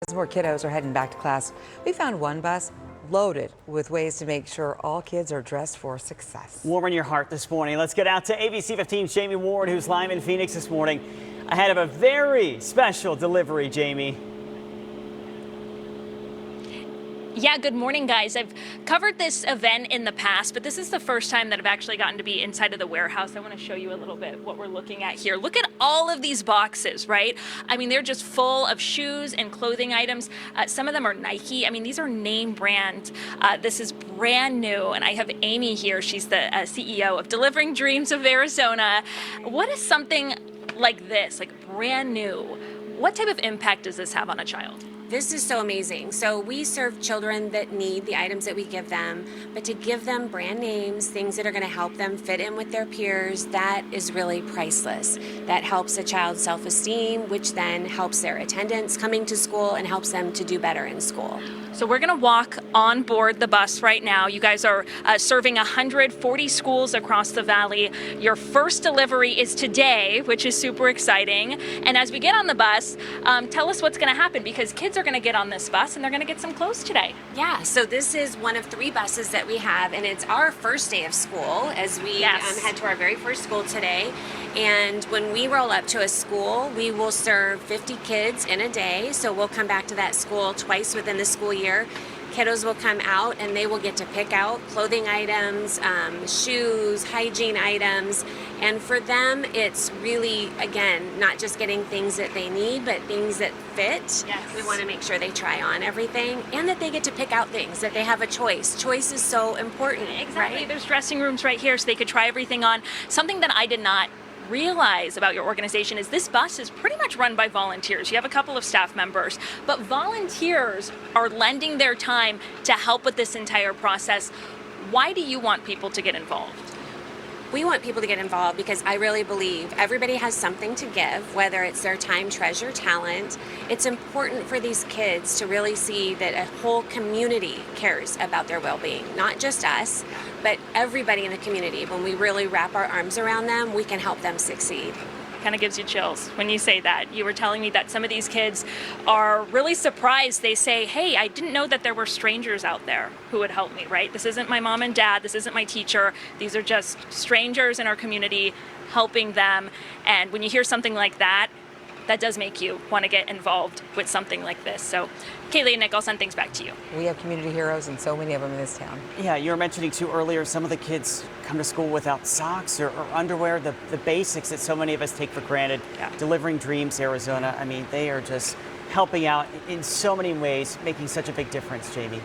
As more kiddos are heading back to class, we found one bus loaded with ways to make sure all kids are dressed for success. Warm in your heart this morning. Let's get out to ABC 15's Jamie Ward, who's live in Phoenix this morning ahead of a very special delivery, Jamie. Yeah, good morning, guys. I've covered this event in the past, but this is the first time that I've actually gotten to be inside of the warehouse. I want to show you a little bit what we're looking at here. Look at all of these boxes, right? I mean, they're just full of shoes and clothing items. Some of them are Nike. I mean, these are name brand. This is brand new, and I have Amy here. She's the CEO of Delivering Dreams of Arizona. What is something like this, like brand new? What type of impact does this have on a child? This is so amazing. So we serve children that need the items that we give them, but to give them brand names, things that are going to help them fit in with their peers, that is really priceless. That helps a child's self-esteem, which then helps their attendance coming to school and helps them to do better in school. So we're going to walk on board the bus right now. You guys are serving 140 schools across the valley. Your first delivery is today, which is super exciting. And as we get on the bus, tell us what's going to happen, because kids are going to get on this bus and they're going to get some clothes today. Yeah, so this is one of 3 buses that we have, and it's our first day of school as we head to our very first school today. And when we roll up to a school, we will serve 50 kids in a day. So we'll come back to that school twice within the school year. Kiddos will come out and they will get to pick out clothing items, shoes, hygiene items. And for them, it's really, again, not just getting things that they need, but things that fit. Yes. We want to make sure they try on everything and that they get to pick out things, that they have a choice. Choice is so important, Exactly. right? There's dressing rooms right here so they could try everything on. Something that I did not realize about your organization is this bus is pretty much run by volunteers. You have a couple of staff members, but volunteers are lending their time to help with this entire process. Why do you want people to get involved? We want people to get involved because I really believe everybody has something to give, whether it's their time, treasure, talent. It's important for these kids to really see that a whole community cares about their well-being, not just us, but everybody in the community. When we really wrap our arms around them, we can help them succeed. Kind of gives you chills when you say that. You were telling me that some of these kids are really surprised. They say, hey, I didn't know that there were strangers out there who would help me, right? This isn't my mom and dad. This isn't my teacher. These are just strangers in our community helping them. And when you hear something like that, that does make you want to get involved with something like this. So, Kaylee and Nick, I'll send things back to you. We have community heroes and so many of them in this town. Yeah, you were mentioning too earlier, some of the kids come to school without socks or underwear, the basics that so many of us take for granted. Yeah. Delivering Dreams Arizona, I mean, they are just helping out in so many ways, making such a big difference, Jamie.